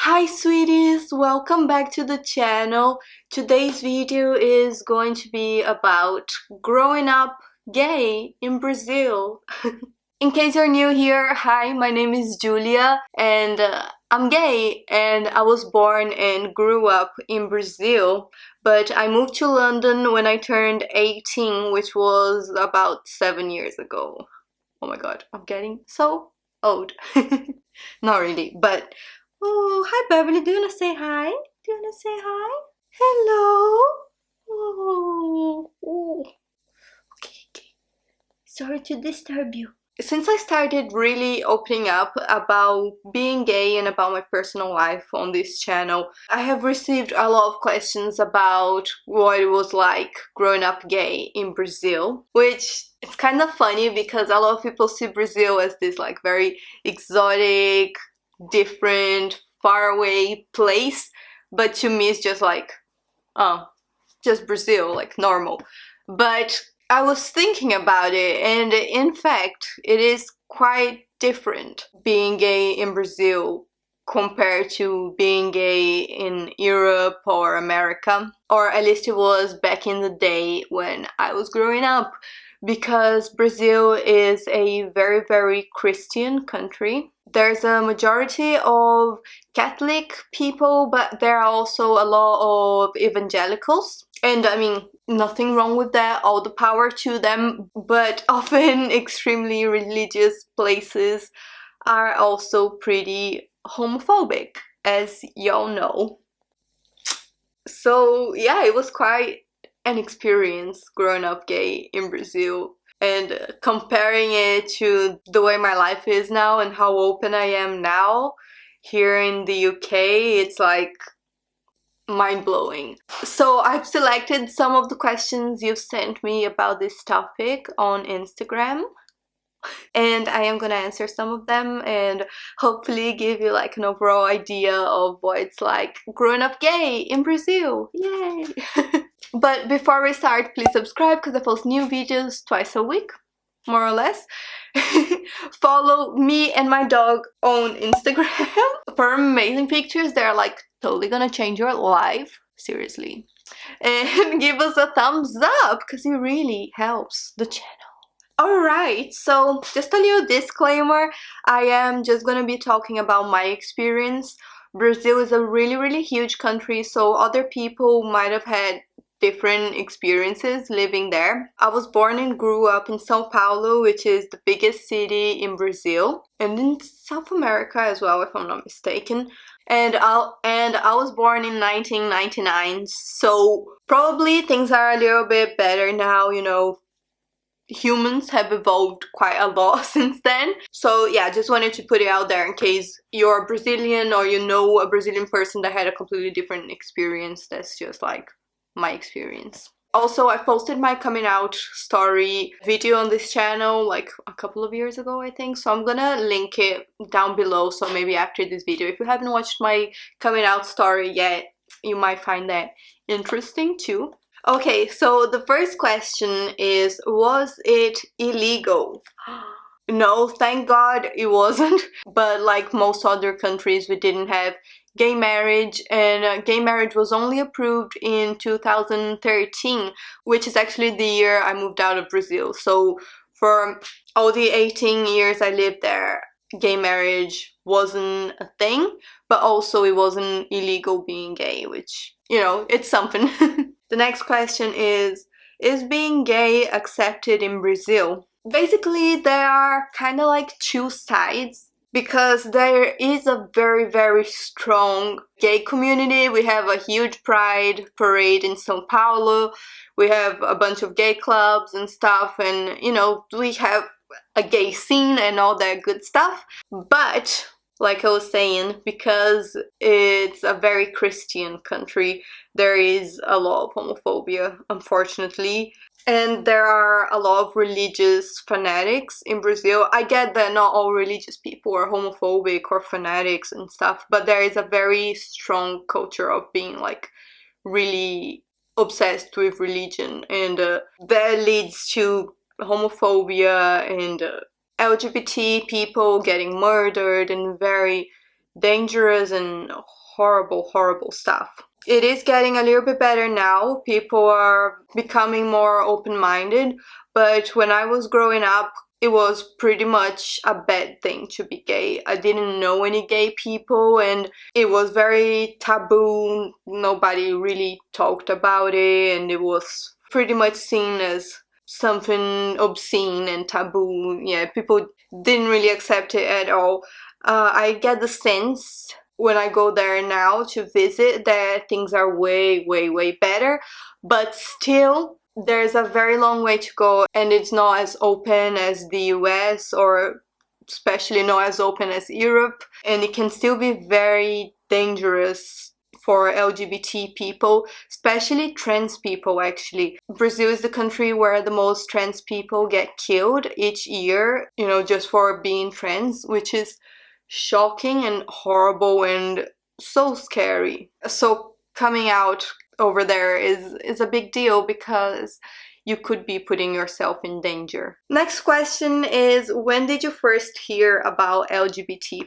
Hi sweeties, welcome back to the channel. Today's video is going to be about growing up gay in Brazil. In case you're new here, hi, my name is Julia and I'm gay and I was born and grew up in Brazil, but I moved to London when I turned 18, which was about 7 years ago. Oh my god, I'm getting so old. Not really, but oh, hi Beverly. Do you wanna say hi? Do you wanna say hi? Hello. Oh. Okay. Sorry to disturb you. Since I started really opening up about being gay and about my personal life on this channel, I have received a lot of questions about what it was like growing up gay in Brazil, which it's kind of funny because a lot of people see Brazil as this like very exotic, different, faraway place, but to me it's just like, oh, just Brazil, like normal. But I was thinking about it, and in fact, it is quite different being gay in Brazil compared to being gay in Europe or America, or at least it was back in the day when I was growing up, because Brazil is a very, very Christian country. There's a majority of Catholic people, but there are also a lot of evangelicals. And I mean, nothing wrong with that, all the power to them, but often extremely religious places are also pretty homophobic, as y'all know. So yeah, it was quite an experience growing up gay in Brazil, and comparing it to the way my life is now and how open I am now here in the UK, it's like mind-blowing. So I've selected some of the questions you've sent me about this topic on Instagram, and I am gonna answer some of them and hopefully give you like an overall idea of what it's like growing up gay in Brazil. Yay! But before we start, please subscribe because I post new videos twice a week, more or less. Follow me and my dog on Instagram for amazing pictures. They're like totally gonna change your life, seriously. And give us a thumbs up because it really helps the channel. Alright, so just a little disclaimer, I am just gonna be talking about my experience. Brazil is a really, really huge country, so other people might have had different experiences living there. I was born and grew up in São Paulo, which is the biggest city in Brazil, and in South America as well, if I'm not mistaken. And I was born in 1999, so probably things are a little bit better now, you know. Humans have evolved quite a lot since then. So yeah, just wanted to put it out there in case you're Brazilian or you know a Brazilian person that had a completely different experience. That's just like my experience. Also, I posted my coming out story video on this channel like a couple of years ago, I think. So I'm gonna link it down below. So maybe after this video, if you haven't watched my coming out story yet, you might find that interesting too. Okay, so the first question is, was it illegal? No, thank God it wasn't. But like most other countries, we didn't have gay marriage, and gay marriage was only approved in 2013, which is actually the year I moved out of Brazil. So for all the 18 years I lived there, gay marriage wasn't a thing, but also it wasn't illegal being gay, which, you know, it's something. The next question is being gay accepted in Brazil? Basically, there are kind of like two sides, because there is a very, very strong gay community. We have a huge pride parade in São Paulo. We have a bunch of gay clubs and stuff, and you know, we have a gay scene and all that good stuff. But like I was saying, because it's a very Christian country, there is a lot of homophobia, unfortunately. And there are a lot of religious fanatics in Brazil. I get that not all religious people are homophobic or fanatics and stuff, but there is a very strong culture of being like really obsessed with religion, and that leads to homophobia and LGBT people getting murdered and very dangerous and horrible stuff. It is getting a little bit better now. People are becoming more open-minded, but when I was growing up, it was pretty much a bad thing to be gay. I didn't know any gay people, and it was very taboo. Nobody really talked about it, and it was pretty much seen as something obscene and taboo. Yeah, people didn't really accept it at all. I get the sense when I go there now to visit that things are way better, but still there's a very long way to go, and it's not as open as the US, or especially not as open as Europe, and it can still be very dangerous for LGBT people, especially trans people actually. Brazil is the country where the most trans people get killed each year, just for being trans, which is shocking and horrible and so scary. So coming out over there is a big deal because you could be putting yourself in danger. Next question is, when did you first hear about LGBT+?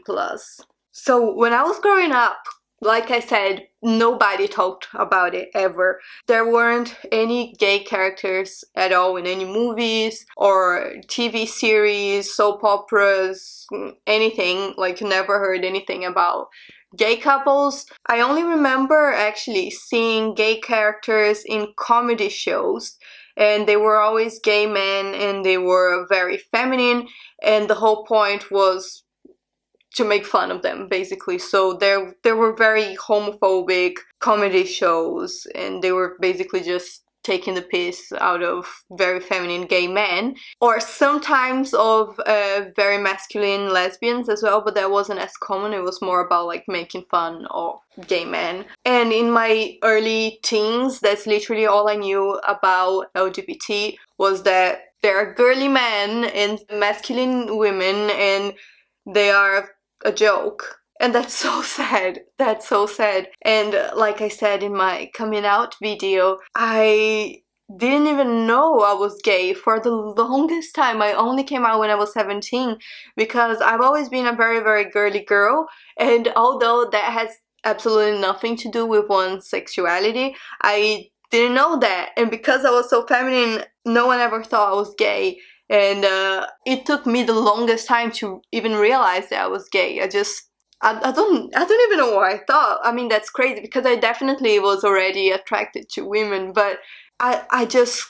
So when I was growing up, like I said, nobody talked about it ever. There weren't any gay characters at all in any movies or TV series, soap operas, anything. Like, you never heard anything about gay couples. I only remember actually seeing gay characters in comedy shows, and they were always gay men, and they were very feminine, and the whole point was to make fun of them, basically. So there were very homophobic comedy shows, and they were basically just taking the piss out of very feminine gay men, or sometimes of very masculine lesbians as well, but that wasn't as common. It was more about like making fun of gay men. And in my early teens, that's literally all I knew about LGBT, was that there are girly men and masculine women, and they are a joke. And that's so sad. That's so sad. And like I said in my coming out video, I didn't even know I was gay for the longest time. I only came out when I was 17, because I've always been a very girly girl, and although that has absolutely nothing to do with one's sexuality, I didn't know that. And because I was so feminine, no one ever thought I was gay. And it took me the longest time to even realize that I was gay. I don't even know what I thought. I mean, that's crazy, because I definitely was already attracted to women, but I just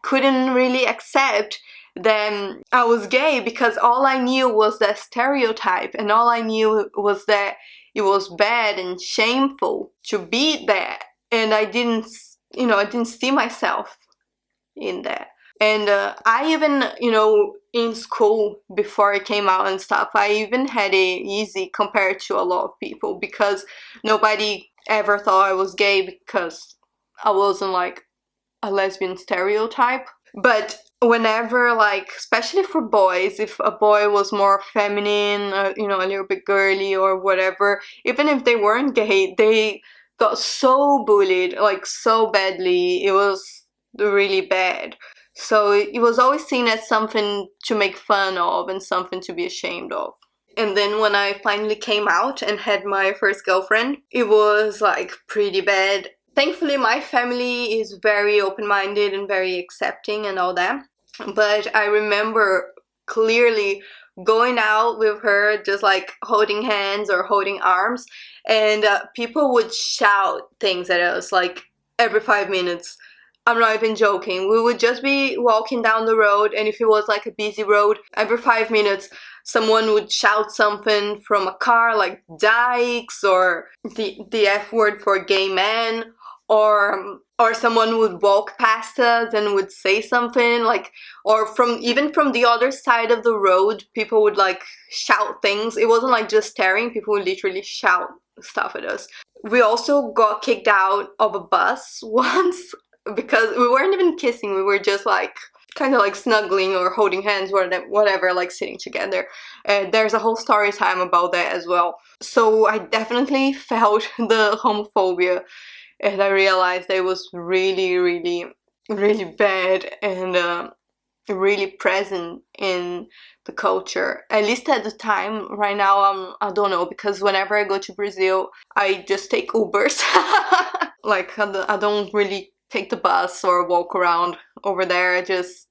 couldn't really accept that I was gay, because all I knew was that stereotype, and all I knew was that it was bad and shameful to be that, and I didn't see myself in that. And I even, in school, before I came out and stuff, I even had it easy compared to a lot of people, because nobody ever thought I was gay, because I wasn't like a lesbian stereotype. But whenever, like, especially for boys, if a boy was more feminine, a little bit girly or whatever, even if they weren't gay, they got so bullied, like, so badly. It was really bad. So it was always seen as something to make fun of and something to be ashamed of. And then when I finally came out and had my first girlfriend, it was like pretty bad. Thankfully, my family is very open-minded and very accepting and all that. But I remember clearly going out with her, just like holding hands or holding arms, and people would shout things at us like every 5 minutes. I'm not even joking. We would just be walking down the road, and if it was like a busy road, every 5 minutes someone would shout something from a car, like dykes, or the F word for gay men, or someone would walk past us and would say something, like, or even from the other side of the road, people would like shout things. It wasn't like just staring, people would literally shout stuff at us. We also got kicked out of a bus once, because we weren't even kissing, we were just like kind of like snuggling or holding hands, whatever, like sitting together. There's a whole story time about that as well. So I definitely felt the homophobia, and I realized that it was really bad. And really present in the culture, at least at the time. Right now, I don't know, because whenever I go to Brazil, I just take Ubers. Like, I don't really take the bus or walk around over there. I just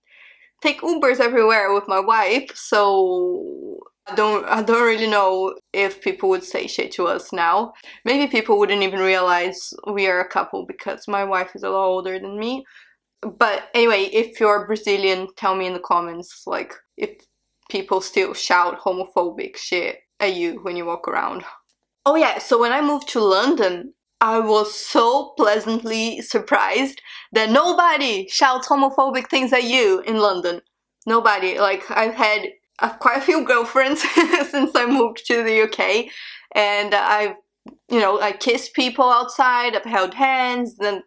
take Ubers everywhere with my wife, so I don't really know if people would say shit to us now. Maybe people wouldn't even realize we are a couple because my wife is a lot older than me. But anyway, if you're Brazilian, tell me in the comments, like, if people still shout homophobic shit at you when you walk around. Oh yeah, so when I moved to London, I was so pleasantly surprised that nobody shouts homophobic things at you in London. Nobody. Like, I've had quite a few girlfriends since I moved to the UK, and I kissed people outside, I've held hands, then,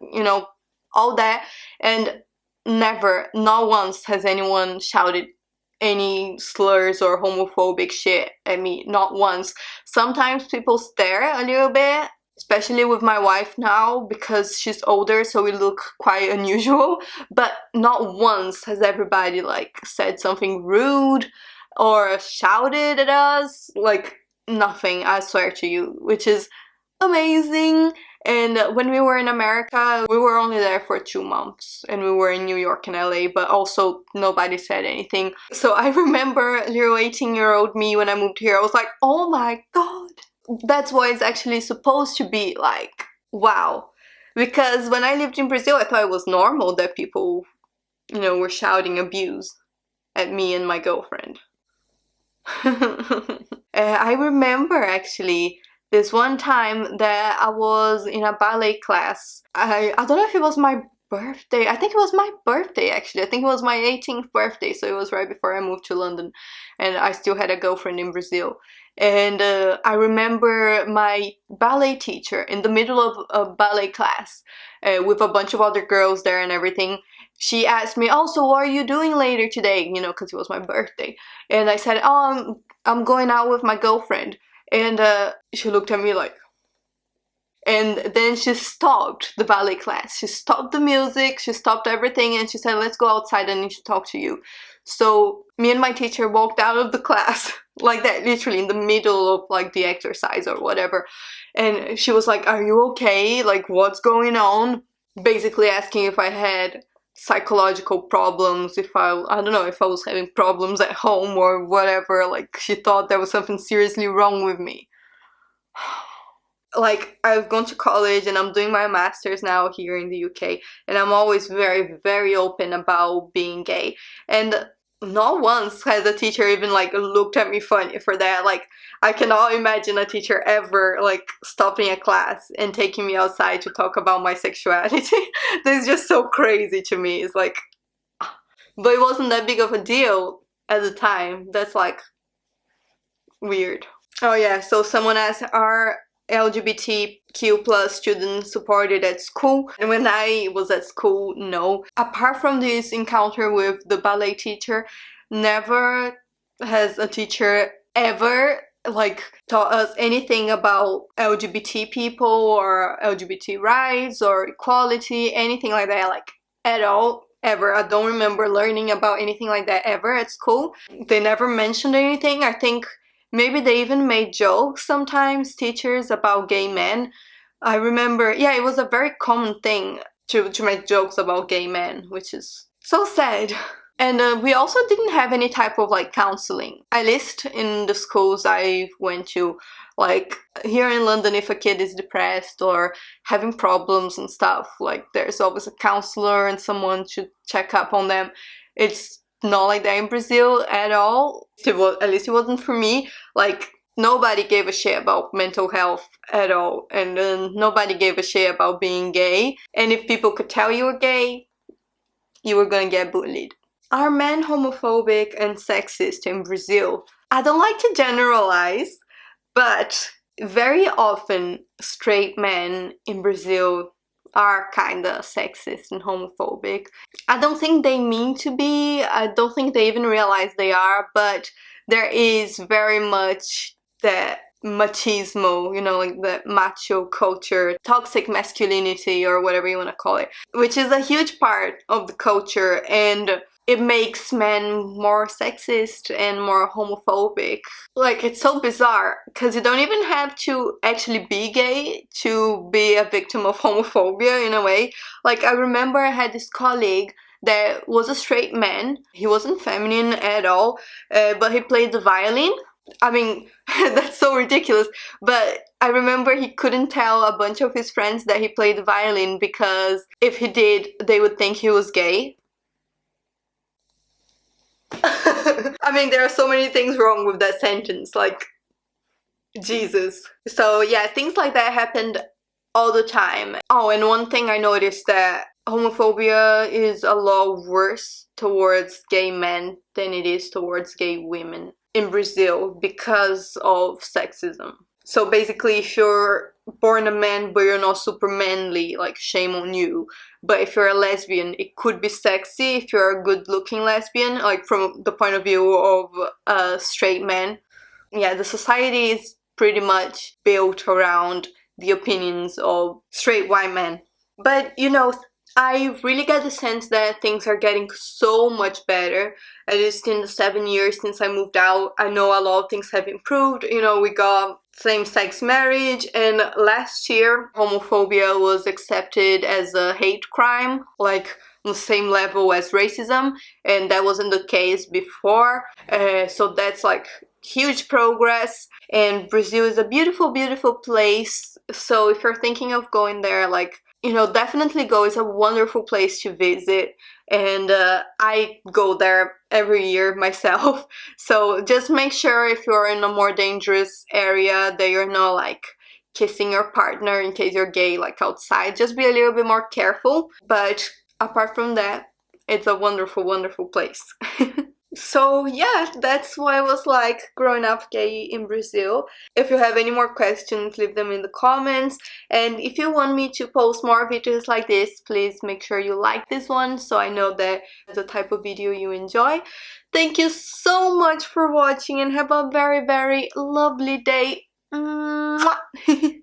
all that, and never, not once has anyone shouted any slurs or homophobic shit at me. Not once. Sometimes people stare a little bit, especially with my wife now, because she's older, so we look quite unusual, but not once has everybody, like, said something rude or shouted at us. Like, nothing, I swear to you, which is amazing. And when we were in America, we were only there for 2 months, and we were in New York and LA, but also nobody said anything. So I remember little 18-year-old me, when I moved here, I was like, oh my god, that's what it's actually supposed to be like. Wow. Because when I lived in Brazil, I thought it was normal that people, were shouting abuse at me and my girlfriend. I remember, actually, this one time that I was in a ballet class. I don't know if it was my birthday. I think it was my birthday, actually. I think it was my 18th birthday, so it was right before I moved to London, and I still had a girlfriend in Brazil. And I remember my ballet teacher in the middle of a ballet class with a bunch of other girls there and everything. She asked me, oh, so what are you doing later today? Because it was my birthday. And I said, oh, I'm going out with my girlfriend. And she looked at me like, and then she stopped the ballet class. She stopped the music, she stopped everything, and she said, let's go outside, I need to talk to you. So me and my teacher walked out of the class, like that, literally in the middle of, like, the exercise or whatever. And she was like, are you okay? Like, what's going on? Basically asking if I had psychological problems, if I don't know, if I was having problems at home or whatever. Like, she thought there was something seriously wrong with me. Like, I've gone to college and I'm doing my master's now here in the UK, and I'm always very, very open about being gay, and not once has a teacher even, like, looked at me funny for that. Like, I cannot imagine a teacher ever, like, stopping a class and taking me outside to talk about my sexuality. That's just so crazy to me. It's like, but it wasn't that big of a deal at the time. That's, like, weird. Oh yeah, so someone asked, are LGBTQ plus students supported at school? And when I was at school, no. Apart from this encounter with the ballet teacher, never has a teacher ever, like, taught us anything about LGBT people or LGBT rights or equality, anything like that, like, at all. Ever. I don't remember learning about anything like that ever at school. They never mentioned anything. I think maybe they even made jokes sometimes, teachers, about gay men. I remember, yeah, it was a very common thing to make jokes about gay men, which is so sad. And we also didn't have any type of, like, counseling. At least in the schools I went to. Like, here in London, if a kid is depressed or having problems and stuff, like, there's always a counselor and someone to check up on them. It's not like that in Brazil at all. At least it wasn't for me. Like, nobody gave a shit about mental health at all. And nobody gave a shit about being gay. And if people could tell you were gay, you were gonna get bullied. Are men homophobic and sexist in Brazil? I don't like to generalize, but very often straight men in Brazil are kinda sexist and homophobic. I don't think they mean to be, I don't think they even realize they are, but there is very much that machismo, like the macho culture, toxic masculinity, or whatever you want to call it, which is a huge part of the culture. And it makes men more sexist and more homophobic. Like, it's so bizarre because you don't even have to actually be gay to be a victim of homophobia in a way. Like, I remember I had this colleague that was a straight man. He wasn't feminine at all, but he played the violin. I mean, that's so ridiculous, but I remember he couldn't tell a bunch of his friends that he played the violin because if he did, they would think he was gay. I mean, there are so many things wrong with that sentence, like, Jesus. So yeah, things like that happened all the time. Oh, and one thing I noticed that homophobia is a lot worse towards gay men than it is towards gay women in Brazil because of sexism. So basically, if you're born a man but you're not super manly, like, shame on you. But if you're a lesbian, it could be sexy if you're a good looking lesbian, like from the point of view of a straight man. Yeah, the society is pretty much built around the opinions of straight white men. But you know, I really get the sense that things are getting so much better. At least in the 7 years since I moved out, I know a lot of things have improved. You know, we got same-sex marriage, and last year homophobia was accepted as a hate crime, like on the same level as racism, and that wasn't the case before. So that's like huge progress, and Brazil is a beautiful, beautiful place. So if you're thinking of going there, like, you know, definitely go. It's a wonderful place to visit, and I go there every year myself. So just make sure if you're in a more dangerous area that you're not like kissing your partner in case you're gay, like outside. Just be a little bit more careful. But apart from that, it's a wonderful, wonderful place. So yeah, that's what it was like growing up gay in Brazil. If you have any more questions, leave them in the comments. And if you want me to post more videos like this, please make sure you like this one so I know that it's the type of video you enjoy. Thank you so much for watching and have a very, very lovely day. Mwah!